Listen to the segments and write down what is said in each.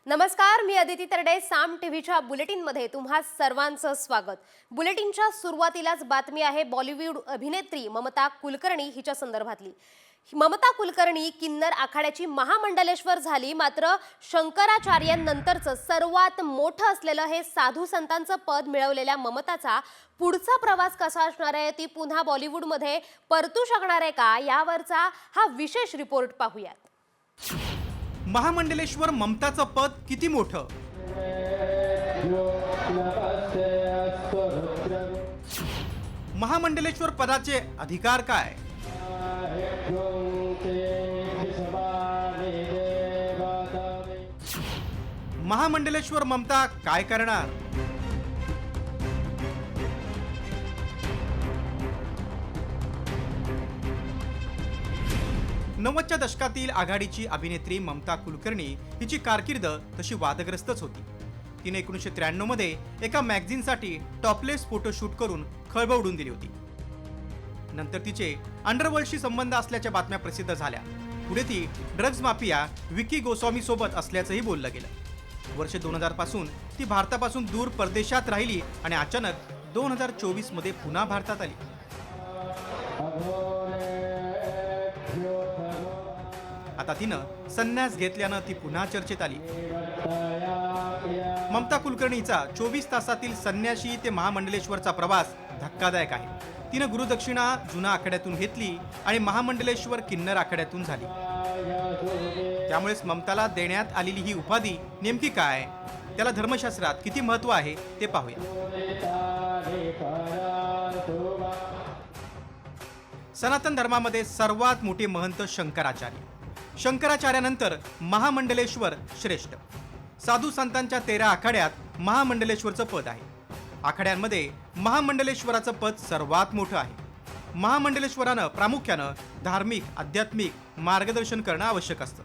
नमस्कार, मी अदिती तरडे. साम टीव्हीच्या बुलेटिनमध्ये तुम्हा सर्वांचं स्वागत. बुलेटिनच्या सुरुवातीलाच बातमी आहे बॉलिवूड अभिनेत्री ममता कुलकर्णी हिच्या संदर्भातली. ममता कुलकर्णी किन्नर आखाड्याची महामंडलेश्वर झाली, मात्र शंकराचार्यांनंतरचं सर्वात मोठं असलेलं हे साधू संतांचं पद मिळवलेल्या ममताचा पुढचा प्रवास कसा असणार आहे, ती पुन्हा बॉलिवूडमध्ये परतू शकणार आहे का, यावरचा हा विशेष रिपोर्ट पाहूयात. महामंडलेश्वर ममताचं पद किती मोठं? महामंडलेश्वर पदाचे अधिकार काय? महामंडलेश्वर ममता काय करणार? नव्वदच्या दशकातील आघाडीची अभिनेत्री ममता कुलकर्णी हिची कारकीर्द तशी वादग्रस्तच होती. तिने 1993 मध्ये एका मॅगझिनसाठी टॉपलेस फोटोशूट करून खळबळ उडून दिली होती. नंतर तिचे अंडरवर्ल्डशी संबंध असल्याच्या बातम्या प्रसिद्ध झाल्या. पुढे ती ड्रग्ज माफिया विकी गोस्वामी सोबत असल्याचंही बोललं गेलं. वर्ष 2000 पासून ती भारतापासून दूर परदेशात राहिली आणि अचानक 2024 मध्ये पुन्हा भारतात आली. आता तिनं संन्यास घेतल्यानं ती पुन्हा चर्चेत आली. ममता कुलकर्णीचा 24 तासातील संन्याशी ते महामंडलेश्वरचा प्रवास धक्कादायक आहे. तिनं गुरुदक्षिणा जुना आखाड्यातून घेतली आणि महामंडलेश्वर किन्नर आखाड्यातून झाली. त्यामुळेच ममताला देण्यात आलेली ही उपाधी नेमकी काय, त्याला धर्मशास्त्रात किती महत्व आहे ते पाहूया. सनातन धर्मामध्ये सर्वात मोठे महंत शंकराचार्य. शंकराचार्यानंतर महामंडलेश्वर श्रेष्ठ. साधू संतांच्या 13 आखाड्यात महामंडलेश्वरचं पद आहे. आखाड्यांमध्ये महामंडलेश्वराचं पद सर्वात मोठं आहे. महामंडलेश्वरानं प्रामुख्यानं धार्मिक आध्यात्मिक मार्गदर्शन करणं आवश्यक असतं.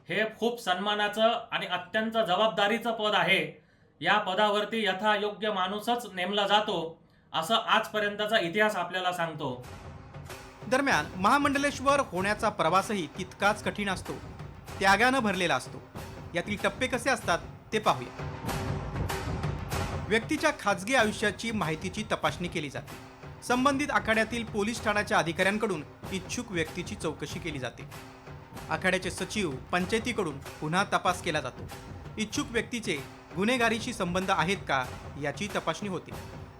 हे खूप सन्मानाचं आणि अत्यंत जबाबदारीचं पद आहे. या पदावरती यथायोग्य माणूसच नेमला जातो असं आजपर्यंतचा इतिहास आपल्याला सांगतो. दरम्यान महामंडलेश्वर होण्याचा प्रवासही तितकाच कठीण असतो, त्यागानं भरलेला असतो. यातील टप्पे कसे असतात ते पाहूया. व्यक्तीच्या खाजगी आयुष्याची माहितीची तपासणी केली जाते. संबंधित आखाड्यातील पोलीस ठाण्याच्या अधिकाऱ्यांकडून इच्छुक व्यक्तीची चौकशी केली जाते. आखाड्याचे सचिव पंचायतीकडून पुन्हा तपास केला जातो. इच्छुक व्यक्तीचे गुन्हेगारीशी संबंध आहेत का याची तपासणी होते.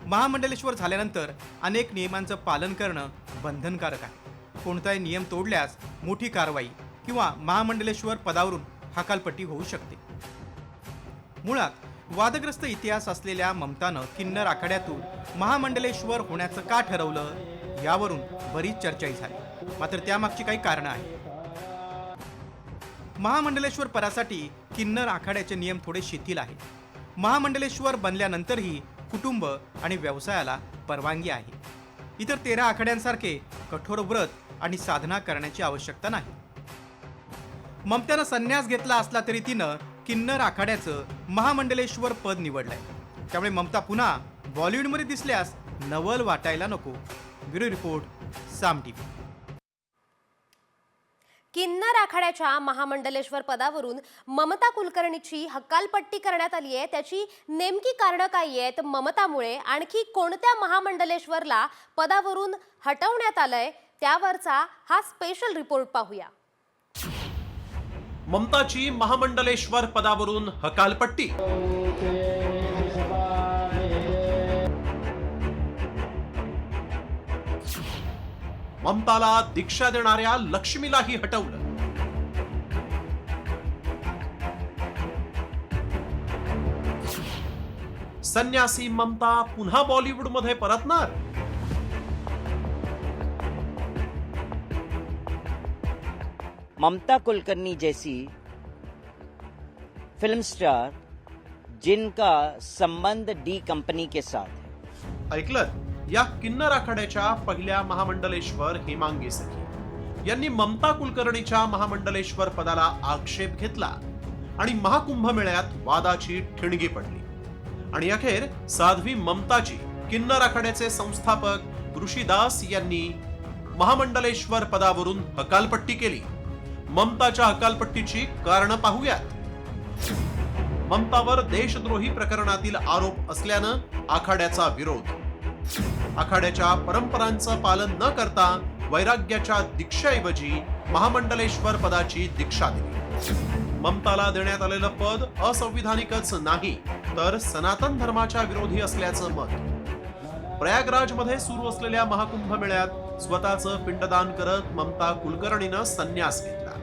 महामंडलेश्वर झाल्यानंतर अनेक नियमांचं पालन करणं बंधनकारक आहे. कोणताही नियम तोडल्यास मोठी कारवाई किंवा महामंडलेश्वर पदावरून हकालपट्टी होऊ शकते. मुळात वादग्रस्त इतिहास असलेल्या ममतानं किन्नर आखाड्यातून महामंडलेश्वर होण्याचं का ठरवलं, यावरून बरीच चर्चाही झाली. मात्र त्यामागची काही कारणं आहेत. महामंडलेश्वर पदासाठी किन्नर आखाड्याचे नियम थोडे शिथिल आहेत. महामंडलेश्वर बनल्यानंतरही कुटुंब आणि व्यवसायाला परवानगी आहे. इतर 13 आखाड्यांसारखे कठोर व्रत आणि साधना करण्याची आवश्यकता नाही. ममत्यानं संन्यास घेतला असला तरी तिनं किन्नर आखाड्याचं महामंडलेश्वर पद निवडलंय. त्यामुळे ममता पुन्हा बॉलिवूडमध्ये दिसल्यास नवल वाटायला नको. ब्युरो रिपोर्ट, साम टीव्ही. किन्नर आखाड्याच्या महामंडलेश्वर पदावरून ममता कुलकर्णीची हकालपट्टी करण्यात आली आहे. त्याची नेमकी कारणं काय आहेत, ममतामुळे आणखी कोणत्या महामंडलेश्वरला पदावरून हटवण्यात आलंय, त्यावरचा हा स्पेशल रिपोर्ट पाहूया. ममताची महामंडलेश्वर पदावरून हकालपट्टी. ममताला दीक्षा देणाऱ्या लक्ष्मीलाही हटवलं. संन्यासी ममता पुन्हा बॉलिवूडमध्ये परतणार. ममता कुलकर्णी जैसी फिल्म स्टार जिनका संबंध डी कंपनी के साथ है. ऐकलं, या किन्नर आखाड्याच्या पहिल्या महामंडलेश्वर हेमांगी सखी यांनी ममता कुलकर्णीच्या महामंडलेश्वर पदाला आक्षेप घेतला आणि महाकुंभमेळ्यात वादाची ठिणगी पडली. आणि अखेर साध्वी ममताची किन्नर आखाड्याचे संस्थापक ऋषीदास यांनी महामंडलेश्वर पदावरून हकालपट्टी केली. ममताच्या हकालपट्टीची कारण पाहूयात. ममतावर देशद्रोही प्रकरणातील आरोप असल्यानं आखाड्याचा विरोध. आखाड्याच्या परंपरांचं पालन न करता वैराग्याच्या दीक्षेऐवजी महामंडलेश्वर पदाची दीक्षा दिली. ममताला देण्यात आलेलं पद असंविधानिकच नाही तर सनातन धर्माच्या विरोधी असल्याचं मत. प्रयागराजमध्ये सुरू असलेल्या महाकुंभ मेळ्यात स्वतःचं पिंडदान करत ममता कुलकर्णीनं संन्यास घेतला.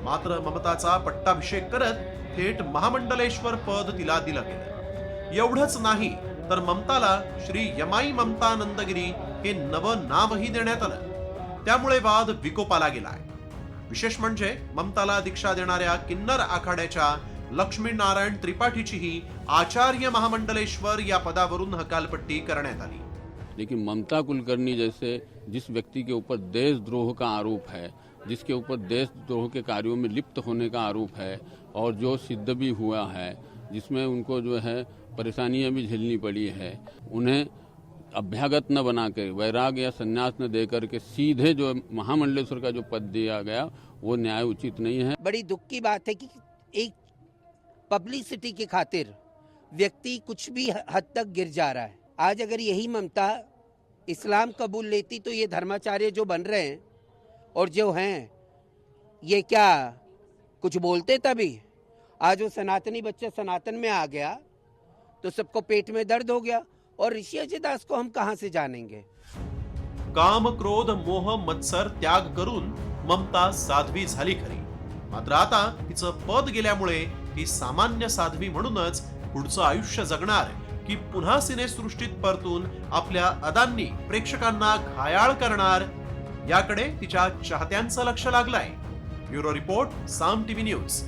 मात्र ममताचा पट्टाभिषेक करत थेट महामंडलेश्वर पद तिला दिलं गेलं. एवढंच नाही तर ममताला श्री यमाई ममता नंदगिरी हे नवं नावही देण्यात आलं. त्यामुळे वाद विकोपाला गेलाय. विशेष म्हणजे ममताला दीक्षा देणाऱ्या किन्नर आखाड्याच्या लक्ष्मीनारायण त्रिपाठीचीही आचार्य महामंडलेश्वर या पदावरून हकालपट्टी करण्यात आली. लेकिन ममता कुलकर्णी जैसे जिस व्यक्ति के ऊपर देशद्रोह का आरोप है, जिसके ऊपर देशद्रोह के कार्यों में लिप्त होने का आरोप है और जो सिद्ध भी हुआ है, जिसमें उनको जो है परेशानियां भी झेलनी पड़ी है, उन्हें अभ्यागत न बनाकर वैराग्य या संन्यास न देकर के सीधे जो महामंडलेश्वर का जो पद दिया गया वो न्याय उचित नहीं है. बड़ी दुख की बात है कि एक पब्लिसिटी की खातिर व्यक्ति कुछ भी हद तक गिर जा रहा है. आज अगर यही ममता इस्लाम कबूल लेती तो ये धर्माचार्य जो बन रहे हैं और जो हैं ये क्या कुछ बोलते तभी? आज वो सनातनी बच्चा सनातन में आ गया तो सबको पेट में दर्द हो गया और ऋषि अजय दास को हम कहां से जानेंगे. काम क्रोध मोह मत्सर त्याग करून ममता साध्वी झाली खरी. मात्र आता तिचं पद गेल्यामुळे ती सामान्य साध्वी म्हणूनच पुढचं आयुष्य जगणार की पुन्हा सिनेसृष्टीत परतून आपल्या अदांनी प्रेक्षकांना घायाळ करणार याकडे तिच्या चाहत्यांचं लक्ष लागलंय. ब्युरो रिपोर्ट, साम टीव्ही न्यूज.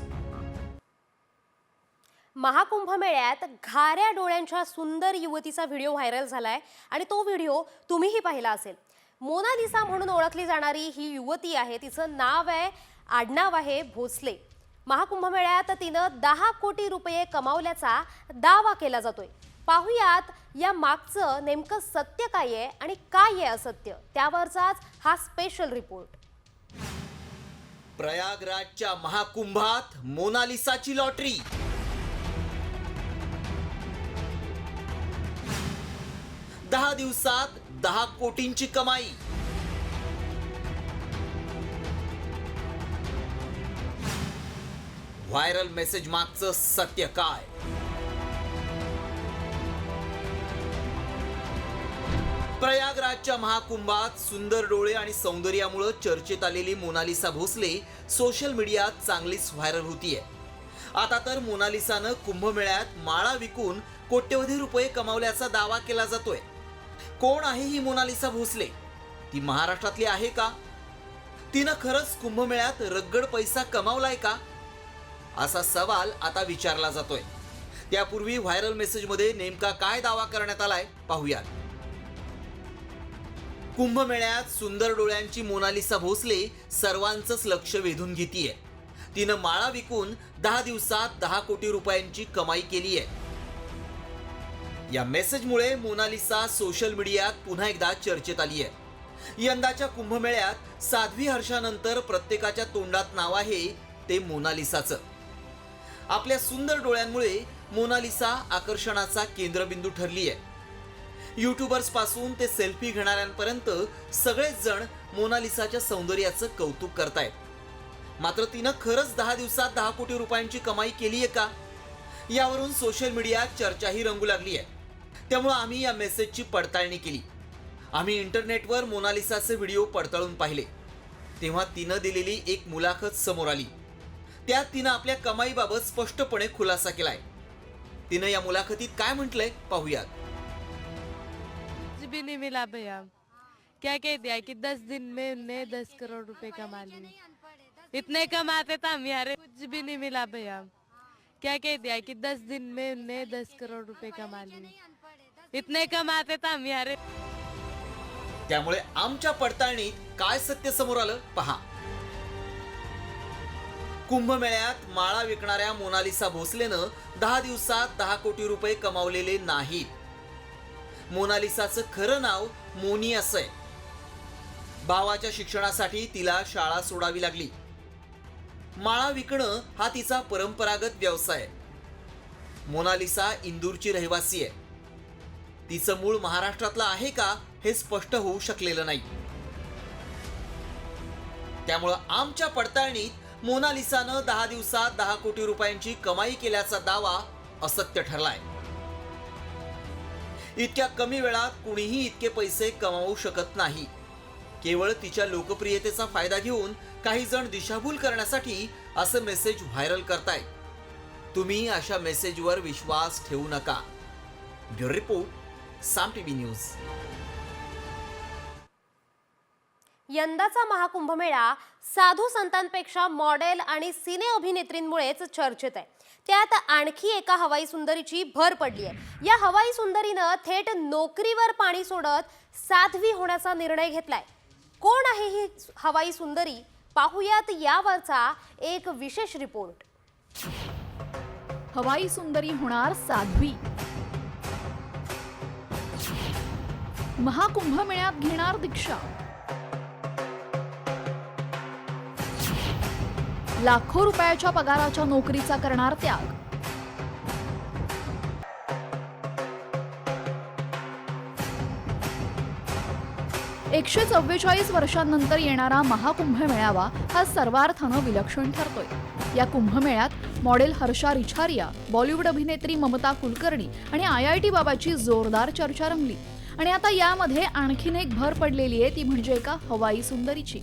महाकुंभ मेळ्यात घाऱ्या डोळ्यांच्या सुंदर युवतीचा व्हिडिओ व्हायरल झालाय आणि तो व्हिडिओ तुम्हीही पाहिला असेल. मोनालिसा म्हणून ओळखली जाणारी ही युवती आहे. तिचं आडनाव आहे भोसले. महाकुंभ मेळ्यात तिनं 10 कोटी रुपये कमावल्याचा दावा केला जातोय. पाहुयात या मागचं नेमकं सत्य काय आहे आणि काय आहे असत्य, त्यावरचाच हा स्पेशल रिपोर्ट. प्रयागराजच्या महाकुंभात मोनालिसाची लॉटरी. 10 दिवसात 10 कोटींची कमाई. व्हायरल मेसेज मागचं सत्य काय? प्रयागराजच्या महाकुंभात सुंदर डोळे आणि सौंदर्यामुळे चर्चेत आलेली मोनालिसा भोसले सोशल मीडियात चांगलीच व्हायरल होतीये. आता तर मोनालिसानं कुंभमेळ्यात माळा विकून कोट्यवधी रुपये कमावल्याचा दावा केला जातोय. कोण आहे ही मोनालिसा भोसले? ती महाराष्ट्रातली आहे का? तिनं खरंच कुंभमेळ्यात रगड पैसा कमावलाय का, असा सवाल आता विचारला जातोय. त्यापूर्वी व्हायरल मेसेजमध्ये नेमका काय दावा करण्यात आलाय पाहूयात. कुंभमेळ्यात सुंदर डोळ्यांची मोनालिसा भोसले सर्वांचंच लक्ष वेधून घेतीये. तिनं माळा विकून 10 दिवसात 10 कोटी रुपयांची कमाई केली आहे. या मेसेजमुळे मोनालिसा सोशल मीडियात पुन्हा एकदा चर्चेत आली आहे. यंदाच्या कुंभमेळ्यात साध्वी हर्षानंतर प्रत्येकाच्या तोंडात नाव आहे ते मोनालिसाचं. आपल्या सुंदर डोळ्यांमुळे मोनालिसा आकर्षणाचा केंद्रबिंदू ठरली आहे. यूट्यूबर्स पासून ते सेल्फी घेणाऱ्यांपर्यंत सगळेच जण मोनालिसाच्या सौंदर्याचं कौतुक करतायत. मात्र तिनं खरंच 10 दिवसात 10 कोटी रुपयांची कमाई केली आहे का, यावरून सोशल मीडियात चर्चाही रंगू लागली आहे. त्यामुळे आम्ही या मेसेजची पडताळणी केली. आम्ही इंटरनेटवर मोनालिसाचे व्हिडिओ पडताळून पाहिले. तेव्हा तिनं दिलेली एक मुलाखत समोर आली. त्यात तिनं आपल्या कमाईबाबत स्पष्टपणे खुलासा केलाय. तिनं या मुलाखतीत काय म्हटलंय पाहूयात. कुछ भी नहीं मिला भैया. क्या कह दिया कि 10 दिन में उन्हें 10 करोड़ रुपए कमा लिए. इतने कमाते तो हम यार. कुछ भी नहीं मिला भैया. क्या कह दिया कि 10 दिन में उन्हें 10 करोड़ रुपए कमा लिए. इतने कमाते तो हम यार. त्यामुळे आमच्या पडताळणीत काय सत्य समोर आलं पहा. कुंभमेळ्यात माळा विकणाऱ्या मोनालिसा भोसलेनं 10 दिवसात 10 कोटी रुपये कमावलेले नाहीत. मोनालिसाचं खरं नाव मोनी असं आहे. भावाच्या शिक्षणासाठी तिला शाळा सोडावी लागली. माळा विकणं हा तिचा परंपरागत व्यवसाय आहे. मोनालिसा इंदूरची रहिवासी आहे. तिचं मूळ महाराष्ट्रातलं आहे का हे स्पष्ट होऊ शकलेलं नाही. त्यामुळं आमच्या पडताळणीत मोनालिसानं 10 दिवसात 10 कोटी रुपयांची कमाई केल्याचा दावा असत्य ठरलाय. इतक्या कमी वेळात कुणीही इतके पैसे कमावू शकत नाही. केवळ तिच्या लोकप्रियतेचा फायदा घेऊन काही जण दिशाभूल करण्यासाठी असे मेसेज व्हायरल करतायत. तुम्ही अशा मेसेजवर विश्वास ठेवू नका. ब्युरो रिपोर्ट, साम टीव्ही न्यूज. यंदाचा महाकुंभमेळा साधू संतांपेक्षा मॉडेल आणि सिने अभिनेत्रींमुळेच चर्चेत आहे. त्यात आणखी एका हवाई सुंदरीची भर पडली आहे. या हवाई सुंदरीनं थेट नोकरीवर पाणी सोडत साध्वी होण्याचा निर्णय घेतलाय. कोण आहे ही हवाई सुंदरी, पाहुयात यावरचा एक विशेष रिपोर्ट. हवाई सुंदरी होणार साध्वी. महाकुंभमेळ्यात घेणार दीक्षा. लाखो रुपयाच्या पगाराच्या नोकरीचा करणार त्याग. एकशे 44 वर्षांनंतर येणारा महाकुंभ मेळावा हा सर्वार्थानं विलक्षण ठरतोय. या कुंभमेळ्यात मॉडेल हर्षा रिछारिया, बॉलिवूड अभिनेत्री ममता कुलकर्णी आणि IIT बाबाची जोरदार चर्चा रंगली. आणि आता यामध्ये आणखीन एक भर पडलेली आहे, ती म्हणजे एका हवाई सुंदरीची.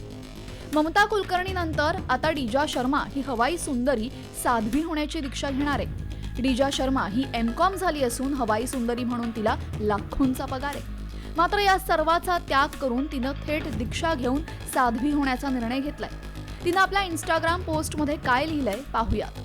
ममता कुलकर्णी नंतर आता डीजा शर्मा ही हवाई सुंदरी साध्वी होण्याची दीक्षा घेणार आहे. डीजा शर्मा ही MCOM झाली असून हवाई सुंदरी म्हणून तिला लाखोंचा पगार आहे. मात्र या सर्वाचा त्याग करून तिनं थेट दीक्षा घेऊन साध्वी होण्याचा निर्णय घेतलाय. तिनं आपल्या Instagram पोस्टमध्ये काय लिहिलंय पाहूयात.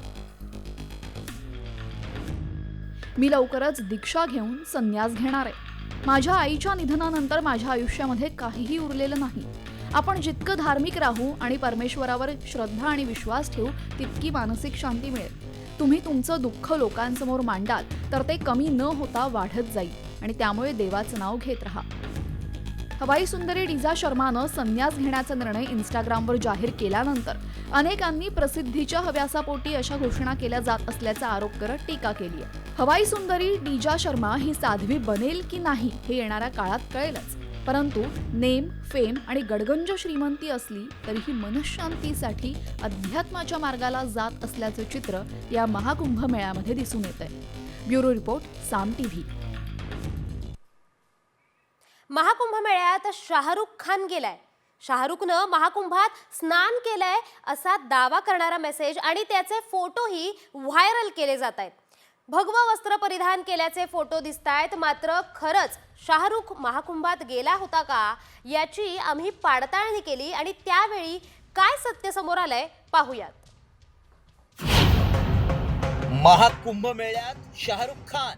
मी लवकरच दीक्षा घेऊन संन्यास घेणार आहे. माझ्या आईच्या निधनानंतर माझ्या आयुष्यामध्ये काहीही उरलेलं नाही. आपण जितकं धार्मिक राहू आणि परमेश्वरावर श्रद्धा आणि विश्वास ठेवू तितकी मानसिक शांती मिळेल. तुम्ही तुमचं दुःख लोकांसमोर मांडाल तर ते कमी न होता वाढत जाईल आणि त्यामुळे देवाचं नाव घेत राहा. हवाई सुंदरी डीजा शर्मानं संन्यास घेण्याचा निर्णय Instagramवर जाहीर केल्यानंतर अनेकांनी प्रसिद्धीच्या हव्यासापोटी अशा घोषणा केल्या जात असल्याचा आरोप करत टीका केली आहे. हवाई सुंदरी डीजा शर्मा ही साध्वी बनेल की नाही हे येणाऱ्या काळात कळेलच. परंतु नेम, फेम आणि गडगंज श्रीमंती असली तरीही मनशांतीसाठी अध्यात्माच्या मार्गाला जात असल्याचं चित्र या महाकुंभ मेळ्यामध्ये दिसून येतंय. ब्युरो रिपोर्ट, साम टीव्ही. महाकुंभ मेळ्यात शाहरुख खान गेलाय. शाहरुखनं महाकुंभात स्नान केलंय असा दावा करणारा मेसेज आणि त्याचे फोटोही व्हायरल केले जात आहेत. भगवं वस्त्र परिधान केल्याचे फोटो दिसतायत. मात्र खरंच शाहरुख महाकुंभात गेला होता का याची आम्ही पडताळणी केली आणि त्यावेळी काय सत्य समोर आलंय पाहूयात. महाकुंभ मेळ्यात शाहरुख खान.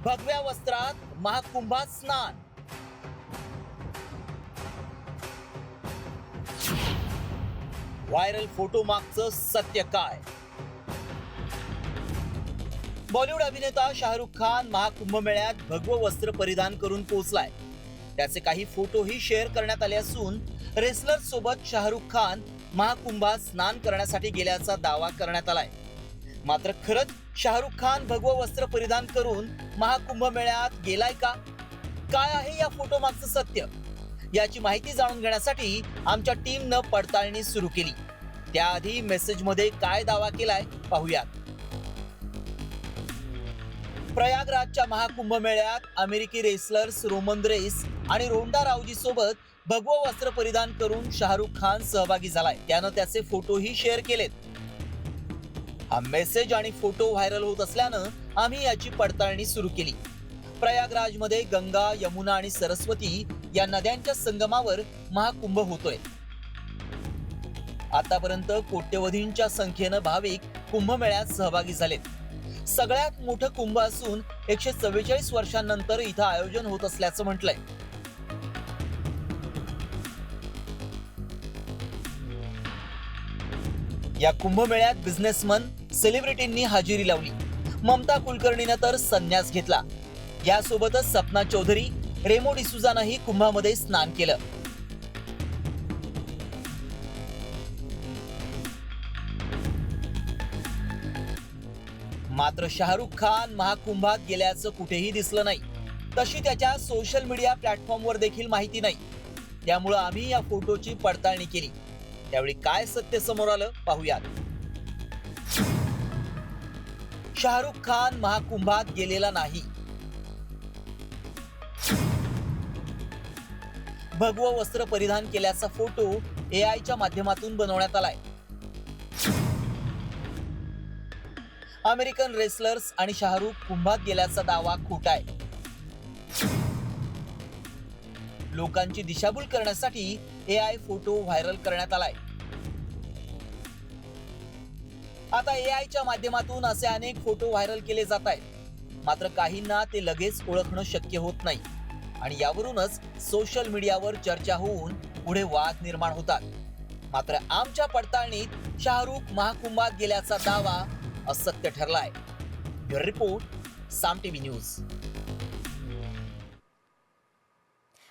भगव्या वस्त्रात महाकुंभात स्नान. व्हायरल फोटो मागचं सत्य काय? बॉलिवूड अभिनेता शाहरुख खान महाकुंभ मेळ्यात भगवं वस्त्र परिधान करून पोहोचलाय. त्याचे काही फोटोही शेअर करण्यात आले असून रेसलर सोबत शाहरुख खान महाकुंभात स्नान करण्यासाठी गेल्याचा दावा करण्यात आलाय. मात्र खरंच शाहरुख खान भगवं वस्त्र परिधान करून महाकुंभ मेळ्यात गेलाय का? काय आहे या फोटो मागचं सत्य? याची माहिती जाणून घेण्यासाठी आमच्या टीमनं पडताळणी सुरू केली. त्याआधी मेसेजमध्ये काय दावा केलाय पाहूयात. प्रयागराजच्या महाकुंभ मेळ्यात अमेरिकी रेसलर्स रोमन रेस आणि रोंडा रावजी सोबत भगवं वस्त्र परिधान करून शाहरुख खान सहभागी झालाय. त्यानं त्याचे फोटोही शेअर केलेत. हा मेसेज आणि फोटो व्हायरल होत असल्यानं आम्ही याची पडताळणी सुरू केली. प्रयागराजमध्ये गंगा, यमुना आणि सरस्वती या नद्यांच्या संगमावर महाकुंभ होतोय. आतापर्यंत कोट्यवधींच्या संख्येनं भाविक कुंभमेळ्यात सहभागी झालेत. सगळ्यात मोठं कुंभ असून 144 वर्षांनंतर इथं आयोजन होत असल्याचं म्हटलंय. या कुंभमेळ्यात बिझनेसमन, सेलिब्रिटींनी हजेरी लावली. ममता कुलकर्णीनं तर संन्यास घेतला. यासोबतच सपना चौधरी, रेमो डिसूजानंही कुंभामध्ये स्नान केलं. मात्र शाहरुख खान महाकुंभात गेल्याचं कुठेही दिसलं नाही. तशी त्याच्या सोशल मीडिया प्लॅटफॉर्मवर देखील माहिती नाही. त्यामुळं आम्ही या फोटोची पडताळणी केली. त्यावेळी काय सत्य समोर आलं पाहूयात. शाहरुख खान महाकुंभात गेलेला नाही. भगवं वस्त्र परिधान केल्याचा फोटो एआयच्या माध्यमातून बनवण्यात आलाय. अमेरिकन रेसलर्स आणि शाहरुख कुंभात गेल्याचा दावा खोटा आहे. लोकांची दिशाभूल करण्यासाठी एआय फोटो व्हायरल करण्यात आलाय. आता एआयच्या माध्यमातून असे अनेक फोटो व्हायरल केले जात आहेत. मात्र काहींना ते लगेच ओळखणं शक्य होत नाही आणि यावरूनच सोशल मीडियावर चर्चा होऊन पुढे वाद निर्माण होतात. मात्र आमच्या पडताळणीत शाहरुख महाकुंभात गेल्याचा दावा असत्य ठरलाय. ब्युरो रिपोर्ट, साम टीव्ही न्यूज.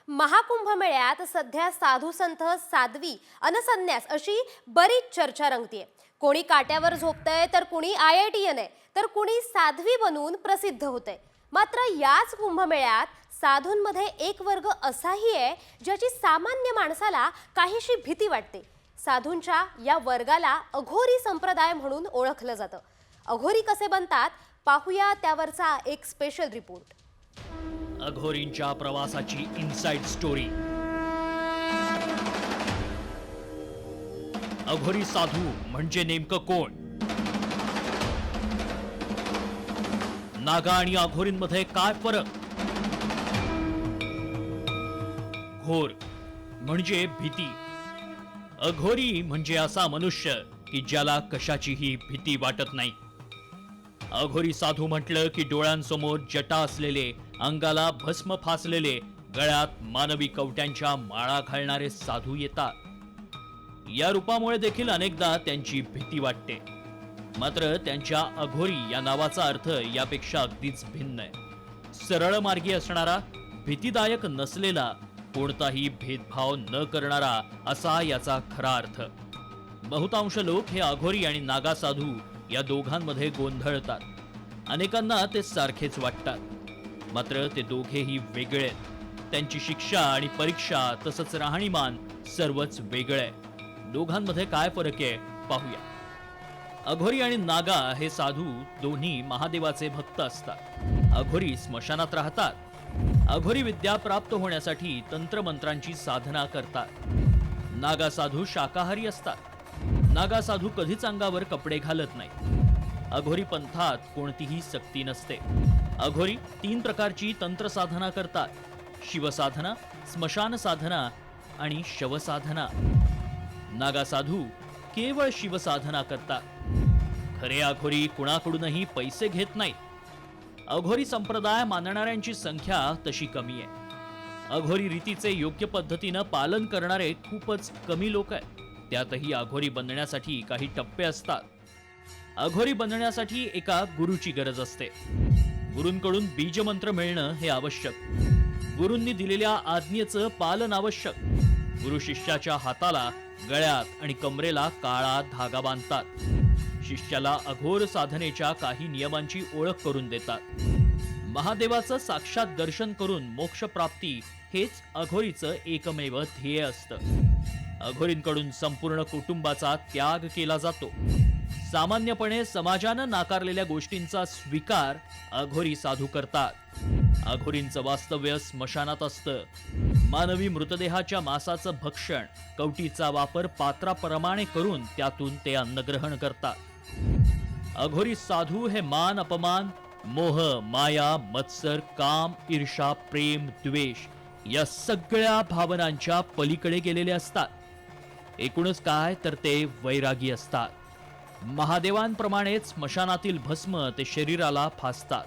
महाकुंभ मेळ्यात सध्या साधू संत, साध्वी अन संन्यास अशी बरीच चर्चा रंगतीये. कोणी काट्यावर झोपतंय तर कुणी IITN आहे तर कुणी साध्वी बनून प्रसिद्ध होतंय. मात्र याच कुंभमेळ्यात साधूंमध्ये एक वर्ग असाही आहे ज्याची सामान्य माणसाला काहीशी भीती वाटते. साधूंच्या या वर्गाला अघोरी संप्रदाय म्हणून ओळखलं जातं. अघोरी कसे बनतात पाहूया त्यावरचा एक स्पेशल रिपोर्ट. अघोरींच्या प्रवासाची इनसाइड स्टोरी. अघोरी साधू म्हणजे नेमकं कोण? नागा आणि अघोरींमध्ये काय फरक? घोर म्हणजे भीती. अघोरी म्हणजे असा मनुष्य की ज्याला कशाचीही भीती वाटत नाही. अघोरी साधू म्हटलं की डोळ्यांसमोर जटा असलेले, अंगाला भस्म फासलेले, गळ्यात मानवी कवट्यांच्या माळा घालणारे साधू येतात. या रूपामुळे देखील अनेकदा त्यांची भीती वाटते. मात्र त्यांच्या अघोरी या नावाचा अर्थ यापेक्षा अगदीच भिन्न आहे. सरळ मार्गी असणारा, भीतीदायक नसलेला, कोणताही भेदभाव न करणारा असा याचा खरा अर्थ. बहुतांश लोक हे अघोरी आणि नागा साधू या दोघांमध्ये गोंधळतात. अनेकांना ते सारखेच वाटतात. मात्र ते दोघेही वेगळे आहेत. त्यांची शिक्षा आणि परीक्षा तसंच राहणीमान सर्वच वेगळं आहे. दोघांमध्ये काय फरक आहे पाहूया. अघोरी आणि नागा हे साधू दोन्ही महादेवाचे भक्त असतात. अघोरी स्मशानात राहतात. अघोरी विद्या प्राप्त होण्यासाठी तंत्रमंत्रांची साधना करतात. नागा साधू शाकाहारी असतात. नागा साधू कधीच अंगावर कपडे घालत नाही. अघोरी पंथात कोणतीही सक्ती नसते. अघोरी 3 प्रकारची तंत्र साधना करतात: शिवसाधना, स्मशान साधना आणि शवसाधना. नागा साधू केवळ शिवसाधना करतात. खरे अघोरी कुणाकडूनही पैसे घेत नाहीत. अघोरी संप्रदाय मानणाऱ्यांची संख्या तशी कमी आहे. अघोरी रीतीचे योग्य पद्धतीनं पालन करणारे खूपच कमी लोक आहेत. त्यातही अघोरी बनण्यासाठी काही टप्पे असतात. अघोरी बनण्यासाठी एका गुरुची गरज असते. गुरूंकडून बीजमंत्र मिळणं हे आवश्यक. गुरूंनी दिलेल्या आज्ञेचं पालन आवश्यक. गुरु शिष्याच्या हाताला, गळ्यात आणि कमरेला काळा धागा बांधतात. शिष्याला अघोर साधनेच्या काही नियमांची ओळख करून देतात. महादेवाचं साक्षात दर्शन करून मोक्ष प्राप्ती हेच अघोरीचं एकमेव ध्येय असतं. अघोरींकडून संपूर्ण कुटुंबाचा त्याग केला जातो. सामान्यपणे समाजानं नाकारलेल्या गोष्टींचा स्वीकार अघोरी साधू करतात. अघोरींचं वास्तव्य स्मशानात असतं. मानवी मृतदेहाच्या मांसाचं भक्षण, कवटीचा वापर पात्राप्रमाणे करून त्यातून ते अन्नग्रहण करतात. अघोरी साधू हे मान, अपमान, मोह, माया, मत्सर, काम, ईर्षा, प्रेम, द्वेष या सगळ्या भावनांच्या पलीकडे गेलेले असतात. एकूणच काय तर ते वैरागी असतात. महादेवांप्रमाणेच स्मशानातील भस्म ते शरीराला फासतात.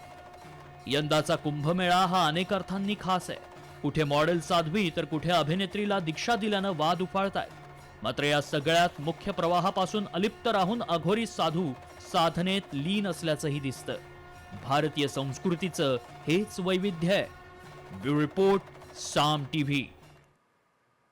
यंदाचा कुंभमेळा हा अनेक अर्थांनी खास आहे. कुठे मॉडेल साध्वी तर कुठे अभिनेत्रीला दीक्षा दिल्यानं वाद उफाळतायत. मात्र या सगळ्यात मुख्य प्रवाहापासून अलिप्त राहून अघोरी साधू साधनेत लीन असल्याचंही दिसतं. भारतीय संस्कृतीचं हेच वैविध्य आहे. ब्युरो रिपोर्ट, साम टीव्ही.